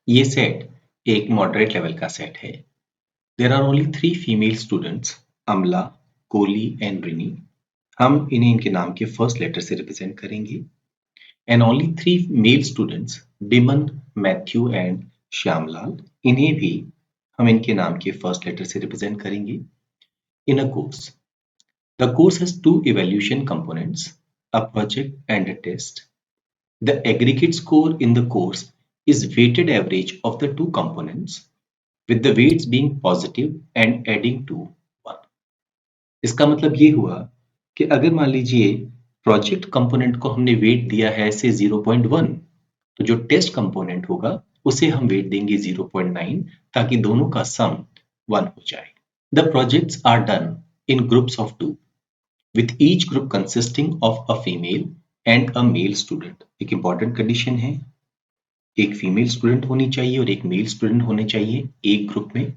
ये सेट एक moderate level का सेट है। There are only 3 female students, Amla, Koli and Rini. हम इन्हें इनके नाम के फर्स्ट लेटर से रिप्रेजेंट करेंगे। And only 3 male students, Biman, Matthew and Shyamlal. इन्हें भी हम इनके नाम के फर्स्ट लेटर से रिप्रेजेंट करेंगे। In a course, the course has two evaluation components, a project and a test. The aggregate score in the course is weighted average of the two components, with the weights being positive and adding to 1. इसका मतलब ये हुआ कि अगर मान लीजिए project component को हमने वेट दिया है से 0.1, तो जो टेस्ट कंपोनेंट होगा उसे हम वेट देंगे 0.9 ताकि दोनों का सम 1 हो जाए। The projects are done in groups of 2, with each group consisting of a female and a male student. एक important condition है, एक फीमेल स्टूडेंट होनी चाहिए और एक मेल स्टूडेंट होने चाहिए एक ग्रुप में।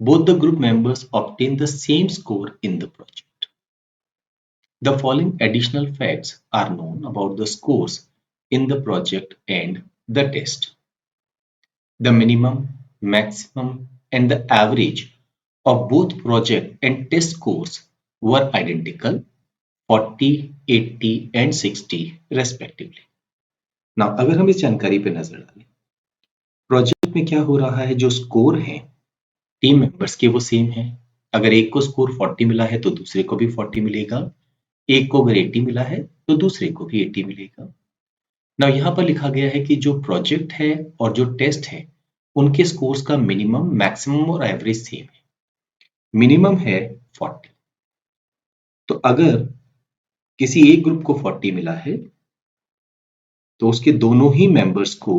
Both the group members obtain the same score in the project. The following additional facts are known about the scores in the project and the test. The minimum, maximum, and the average of both project and test scores were identical, 40, 80 and 60 respectively. Now अगर हम इस जानकारी पे नजर डालें, project में क्या हो रहा है, जो स्कोर है टीम मेंबर्स के वो सेम है। अगर एक को स्कोर 40 मिला है तो दूसरे को भी 40 मिलेगा, एक को अगर 80 मिला है तो दूसरे को भी 80 मिलेगा। ना यहाँ पर लिखा गया है कि जो प्रोजेक्ट है और जो टेस्ट है उनके स्कोर्स का मिनिमम, मैक्सिमम और एवरेज सेम है। मिनिमम है 40, तो अगर किसी एक ग्रुप को 40 मिला है तो उसके दोनों ही मेंबर्स को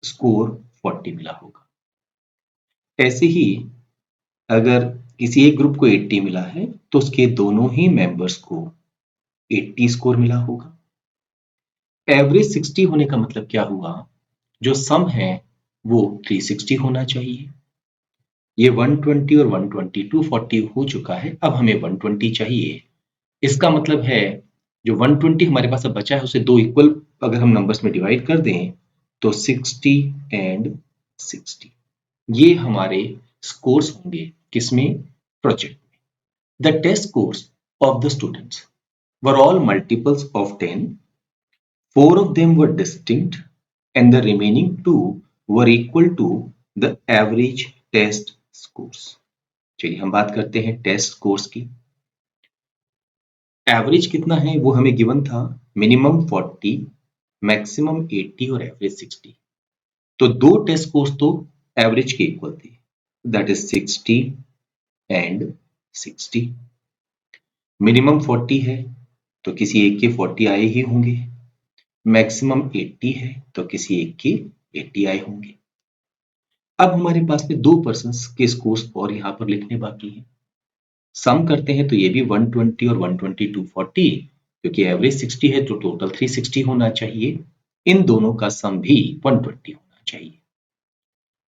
स्कोर 40 मिला होगा। ऐसे ही अगर किसी एक ग्रुप को 80 मिला है तो उसके दोनों ही मेंबर्स को 80 स्कोर मिला होगा। एवरेज 60 होने का मतलब क्या हुआ, जो सम है वो 360 होना चाहिए। ये 120 और 120 240 हो चुका है, अब हमें 120 चाहिए। इसका मतलब है जो 120 हमारे पास अब बचा है उसे दो इक्वल अगर हम नंबर्स में डिवाइड कर दें तो 60 एंड 60 ये हमारे स्कोर्स होंगे किसमें, प्रोजेक्ट में। The test scores of the students were all multiples of 10, 4 of them were distinct and the remaining 2 were equal to the average test scores. चलिए हम बात करते हैं टेस्ट स्कोर्स की। एवरेज कितना है वो हमें गिवन था, मिनिमम 40, मैक्सिमम 80 और एवरेज 60। तो दो टेस्ट स्कोर्स तो एवरेज के इक्वल थे, दैट इज 60 एंड 60। मिनिमम 40 है तो किसी एक के 40 आए ही होंगे, मैक्सिमम 80 है तो किसी एक के 80 आए होंगे। अब हमारे पास में दो पर्संस के स्कोर्स और यहाँ पर लिखने बाकी हैं। सम करते हैं तो ये भी 120 और 120 240, क्योंकि एवरेज 60 है तो टोटल 360 होना चाहिए। इन दोनों का सम भी 120 होना चाहिए।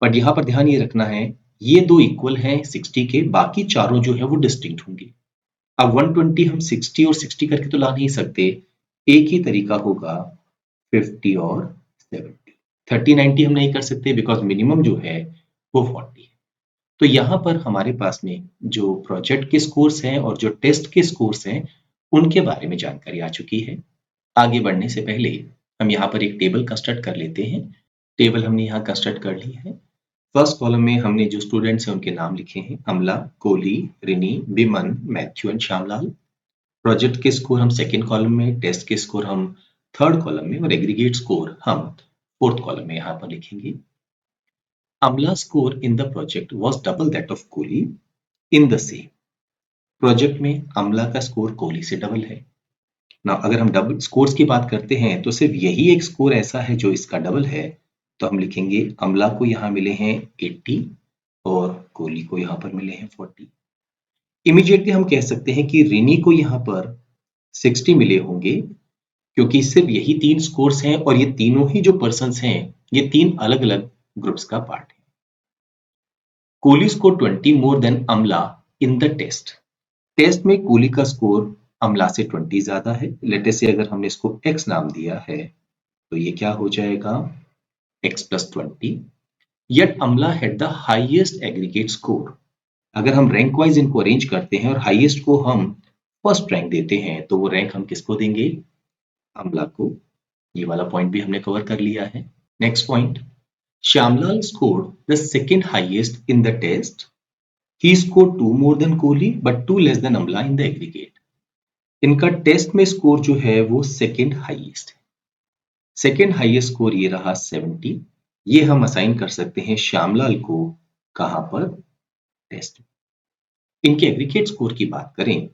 बट यहाँ पर ध्यान ये रखना है, ये दो इक्वल हैं 60 के, बाकी चारों जो है वो डिस्टिंक्ट होंगे। अब 120 हम 60 और 60 करके तो ला नहीं सकते, एक ही तरीका होगा 50 और 70। 30 90 हम नहीं कर सकते बिकॉज मिनिमम जो है वो 40 है। तो यहाँ पर हमारे पास में जो प्रोजेक्ट के स्कोर्स हैं और जो टेस्ट के स्कोर्स हैं उनके बारे में जानकारी आ चुकी है। आगे बढ़ने से पहले हम यहाँ पर एक टेबल कंस्ट्रक्ट कर लेते हैं। टेबल हमने यहाँ कंस्ट्रक्ट कर ली है। फर्स्ट कॉलम में हमने जो स्टूडेंट्स हैं उनके नाम लिखे हैं, अमला, Koli, Rini, Biman, Matthew and Shyamlal. Project के स्कोर हम सेकेंड कॉलम में, टेस्ट के स्कोर हम थर्ड कॉलम में और एग्रीगेट स्कोर हम फोर्थ कॉलम में यहाँ पर लिखेंगे। Amla's score in the project was double that of Kohli in the same. Project में अमला का स्कोर कोहली से डबल है ना। अगर हम डबल स्कोर्स की बात करते हैं तो सिर्फ यही एक स्कोर ऐसा है जो इसका डबल है, तो हम लिखेंगे अमला को यहाँ मिले हैं 80 और कोहली को यहाँ पर मिले हैं 40। इमीडिएटली हम कह सकते हैं कि रिनी को यहाँ पर 60 मिले होंगे, क्योंकि सिर्फ यही तीन स्कोर्स हैं और ये तीनों ही जो पर्सन्स हैं ये तीन अलग अलग ग्रुप्स का पार्ट है। कोहली स्कोर 20 मोर देन अमला इन द टेस्ट। टेस्ट में कोहली का स्कोर अमला से 20 ज्यादा है। लेटे से अगर हमने इसको x नाम दिया है तो ये क्या हो जाएगा, x + 20। Yet Amla had the highest aggregate score. अगर हम रैंक वाइज इनको अरेंज करते हैं और हाईएस्ट को हम फर्स्ट रैंक देते हैं तो वो रैंक हम किसको देंगे? अमला को। ये वाला पॉइंट भी हमने कवर कर लिया है। Next point, Shyamlal scored the second highest in the test. He scored 2 more than Kohli but 2 less than Amla in the aggregate. इनका टेस्ट में स्कोर जो है वो सेकेंड हाईएस्ट है। सेकेंड हाईएस्ट स्कोर ये रहा 70. ये हम असाइन कर सकते हैं श्यामलाल को। कहां पर? टेस्ट में। इनके एग्रीगेट स्कोर की बात करें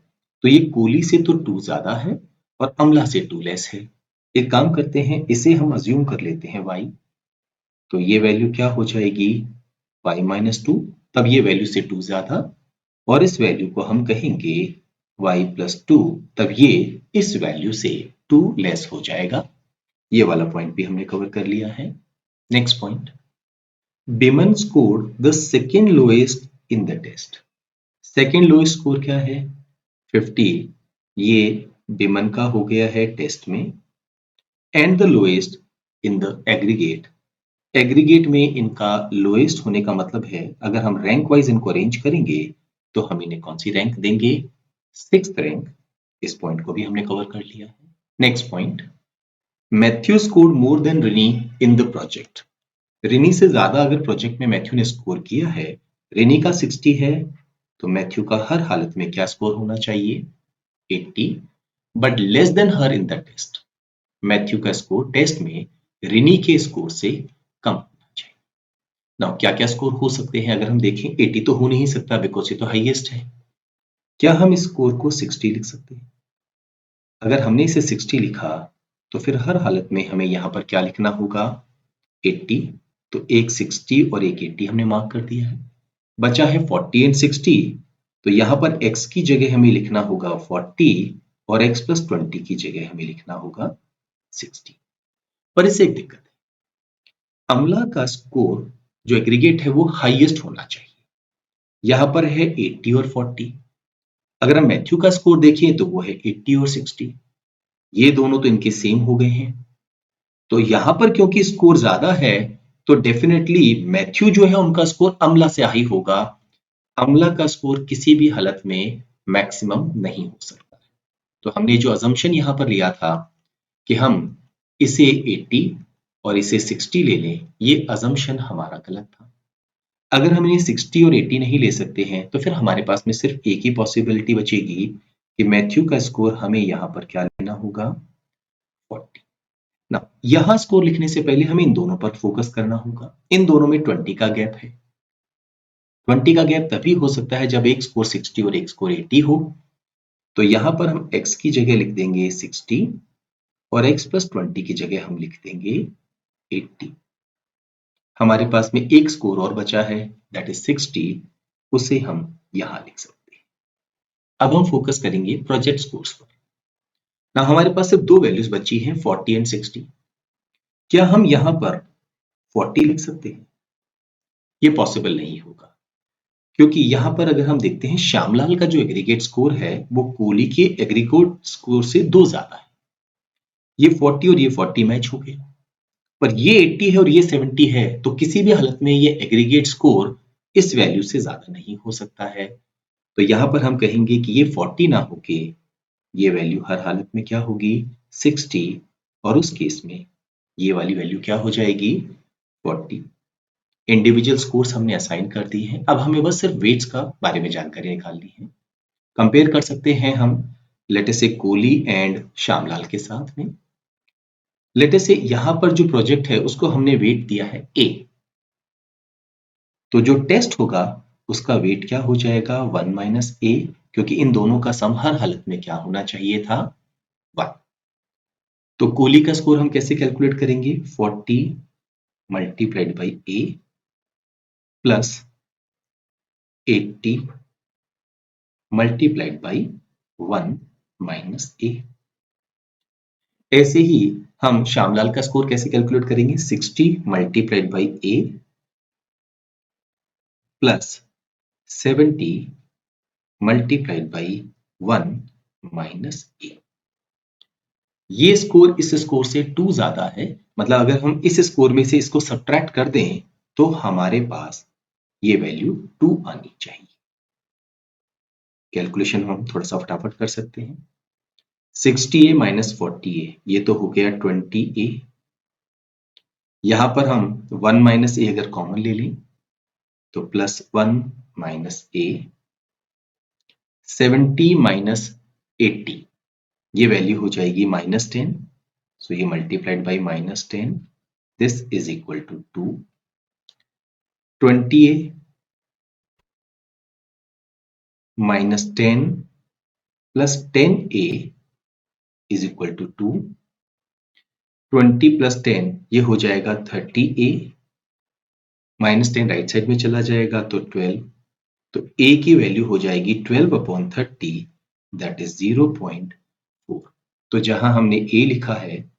तो ये कोहली से तो 2 ज्यादा है और अमला से 2 लेस है। एक काम करते हैं, इसे हम अज्यूम कर लेते हैं y, तो ये वैल्यू क्या हो जाएगी? y माइनस 2, तब ये वैल्यू से 2 ज्यादा, और इस वैल्यू को हम कहेंगे y प्लस 2, तब ये इस वैल्यू से 2 लेस हो जाएगा। ये वाला पॉइंट भी हमने कवर कर लिया है। Next point, Biman scored the second lowest in the test. Second lowest score क्या है? 50. ये बिमन का हो गया है टेस्ट में। And the lowest in the aggregate. Aggregate में इनका लोएस्ट होने का मतलब है अगर हम रैंक वाइज इनको अरेंज करेंगे तो हम इन्हें कौन सी रैंक देंगे? 6th rank. इस पॉइंट को भी हमने कवर कर लिया है। Next point, Matthew scored more than Renee in the project. Renee से ज्यादा अगर प्रोजेक्ट में मैथ्यू ने स्कोर किया है, रिनी का 60 है, तो मैथ्यू का हर हालत में क्या स्कोर होना चाहिए? 80, but less than her in the test. Matthew का स्कोर टेस्ट में रिनी के स्कोर से कम होना चाहिए। नाउ क्या क्या स्कोर हो सकते हैं अगर हम देखें? 80 तो हो नहीं सकता बिकॉज ये तो हाईएस्ट है। क्या हम इस स्कोर को 60 लिख सकते हैं? अगर हमने इसे 60 लिखा तो फिर हर हालत में हमें यहां पर क्या लिखना होगा? 80. तो एक 60 और एक 80 हमने मार्क कर दिया है। बचा है 40 एंड 60, तो यहां पर x की जगह हमें लिखना होगा 40 और x प्लस 20 की जगह हमें लिखना होगा 60। पर इससे एक दिक्कत है, अमला का स्कोर जो एग्रीगेट है वो हाईएस्ट होना चाहिए। यहां पर है 80 और 40। अगर हम मैथ्यू का स्कोर देखें तो वो है 80 और 60। ये दोनों तो इनके सेम हो गए हैं, तो यहां पर क्योंकि स्कोर ज्यादा है तो डेफिनेटली मैथ्यू जो है उनका स्कोर अमला से हाई होगा। अमला का स्कोर किसी भी हालत में मैक्सिमम नहीं हो सकता। तो हमने जो अजम्पशन यहां पर लिया था कि हम इसे 80 और इसे 60 ले लें, ये अजम्पशन हमारा गलत था। अगर हम इन्हें 60 और 80 नहीं ले सकते हैं तो फिर हमारे पास में सिर्फ एक ही पॉसिबिलिटी बचेगी कि मैथ्यू का स्कोर हमें यहां पर क्या लेना होगा? 40। ना, यहां स्कोर लिखने से पहले हमें इन दोनों पर फोकस करना होगा। इन दोनों में 20 का गैप है। 20 का गैप तभी हो सकता है जब एक स्कोर 60 और एक स्कोर 80 हो। तो यहां पर हम x की जगह लिख देंगे 60 और x प्लस 20 की जगह हम लिख देंगे 80। हमारे पास में एक स्कोर और बचा है, दैट इज 60, उसे हम यहां लिख सकते हैं। अब हम फोकस करेंगे प्रोजेक्ट स्कोर्स पर। ना, हमारे पास सिर्फ दो वैल्यूज बची हैं, 40 एंड 60। क्या हम यहां पर 40 लिख सकते हैं? ये पॉसिबल नहीं होगा, क्योंकि यहां पर अगर हम देखते हैं श्यामलाल का जो एग्रीगेट स्कोर है वो कोहली के एग्रीगेट स्कोर से 2 ज्यादा है। ये 40 और ये 40 मैच हो गए, पर ये 80 है और ये 70 है, तो किसी भी हालत में ये एग्रीगेट स्कोर इस वैल्यू से ज्यादा नहीं हो सकता है। तो यहां पर हम कहेंगे कि ये 40 ना होके ये वैल्यू हर हालत में क्या होगी? 60, और उस केस में ये वाली वैल्यू क्या हो जाएगी? 40। इंडिविजुअल स्कोर्स हमने असाइन कर दिए हैं, अब हमें बस सिर्फ वेट्स का बारे में जानकारी निकालनी है। कंपेयर कर सकते हैं हम लेट अस से कोहली एंड श्यामलाल के साथ में। लेट अस से यहां पर जो प्रोजेक्ट है उसको हमने वेट दिया है A, तो जो टेस्ट होगा उसका वेट क्या हो जाएगा? 1 माइनस A, क्योंकि इन दोनों का सम हर हालत में क्या होना चाहिए था? 1। तो कोहली का स्कोर हम कैसे कैलकुलेट करेंगे? 40 multiplied by A plus 80 multiplied by 1 minus A। ऐसे ही हम श्यामलाल का स्कोर कैसे कैलकुलेट करेंगे? 60 multiplied by A plus 70 multiplied by 1 minus A। ये स्कोर इस स्कोर से 2 ज्यादा है, मतलब अगर हम इस स्कोर में से इसको सब्ट्रैक्ट कर दें तो हमारे पास ये वैल्यू 2 आनी चाहिए। कैलकुलेशन हम थोड़ा सा फटाफट कर सकते हैं। 60A माइनस 40A, ये तो हो गया 20A। यहां पर हम 1 माइनस ए अगर कॉमन ले लें तो +1 माइनस ए। 70 माइनस 80, ये वैल्यू हो जाएगी -10, सो ये multiplied by -10, this is equal to 2। 20A minus 10 plus 10A is equal to 2। 20 plus 10 ये हो जाएगा 30A, -10 राइट साइड में चला जाएगा तो 12, तो A की वैल्यू हो जाएगी 12/30, दैट इज 0.4। तो जहां हमने A लिखा है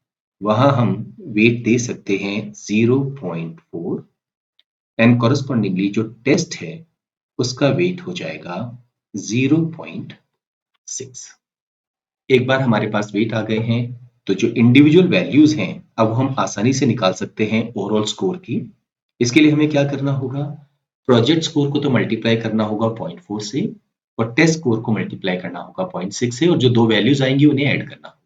वहां हम वेट दे सकते हैं 0.4 एंड कॉरस्पॉन्डिंगली जो टेस्ट है उसका वेट हो जाएगा 0.6। एक बार हमारे पास वेट आ गए हैं तो जो इंडिविजुअल वैल्यूज हैं अब हम आसानी से निकाल सकते हैं ओवरऑल स्कोर की। इसके लिए हमें क्या करना होगा, प्रोजेक्ट स्कोर को तो मल्टीप्लाई करना होगा 0.4 से और टेस्ट स्कोर को मल्टीप्लाई करना होगा 0.6 से, और जो दो वैल्यूज आएंगी उन्हें ऐड करना होगा।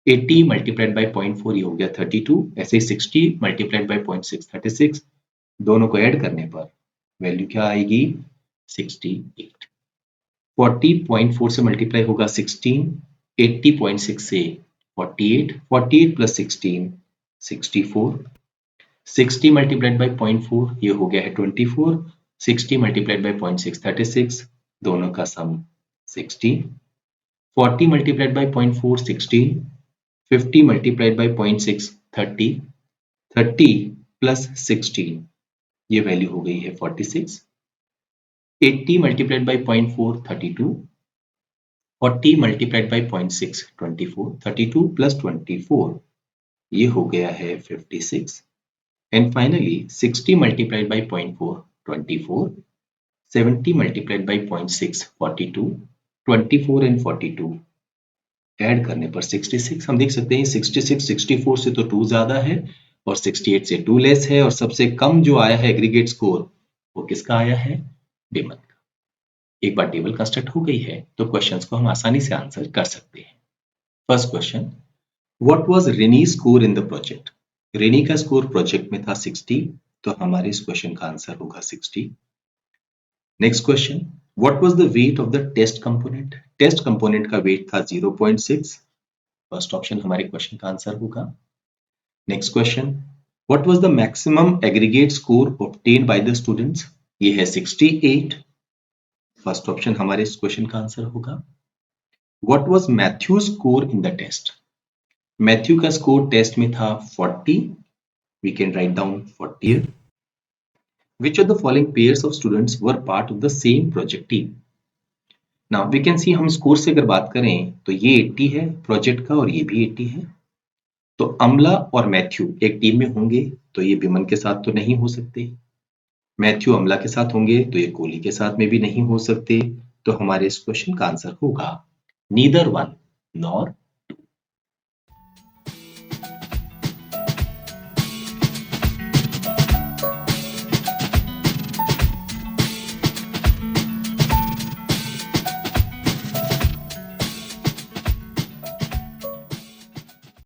80 मल्टीप्लाइड बाई 0.4 ये हो गया 32, ऐसे ही 60 मल्टीप्लाइड बाई 0.6 36, दोनों को ऐड करने पर वैल्यू क्या आएगी 68। 40.4 से मल्टीप्लाई होगा 16, 80.6 से 48, 48 प्लस 16 64, 60 मल्टीप्लाइड बाई 0.4 ये हो गया है 24, 60 मल्टीप्लाइड बाई 0.6 36, दोनों का सम 60, 40 multiplied by 0.4 16, 50 multiplied by 0.6 30, 30 plus 16 ये वैल्यू हो गई है 46, 80 multiplied by 0.4 32, 40 multiplied by 0.6 24, 32 plus 24 ये हो गया है 56, and finally 60 multiplied by 0.4 24, 70 multiplied by 0.6 42, 24 and 42 add करने पर 66। हम देख सकते हैं 66 64 से तो 2 ज्यादा है और 68 से 2 लेस है, और सबसे कम जो आया है एग्रीगेट स्कोर वो किसका आया है, बिमन का। एक बार टेबल कंस्ट्रक्ट हो गई है तो क्वेश्चंस को हम आसानी से आंसर कर सकते हैं। First question, what was Renee score in the project. Renee का स्कोर प्रोजेक्ट में था 60, तो हमारे इस क्वेश्चन का आंसर होगा 60। Next question, what was the weight of the test component. Test component का वेट था 0.6, फर्स्ट ऑप्शन हमारे क्वेश्चन का आंसर होगा। Next question, what was the maximum aggregate score obtained by the students. ये है 68, first option हमारे इस question का आंसर होगा। What was Matthew score in the test. Matthew का स्कोर टेस्ट में था 40, we can write down 40 here. Which of the following pairs of students were part of the same project team? Now we can see हम score से अगर बात करें तो ये 80 है प्रोजेक्ट का और ये भी 80 है, तो अमला और मैथ्यू एक टीम में होंगे तो ये बिमन के साथ तो नहीं हो सकते, मैथ्यू अमला के साथ होंगे तो ये कोहली के साथ में भी नहीं हो सकते, तो हमारे इस क्वेश्चन का आंसर होगा नीदर वन नॉर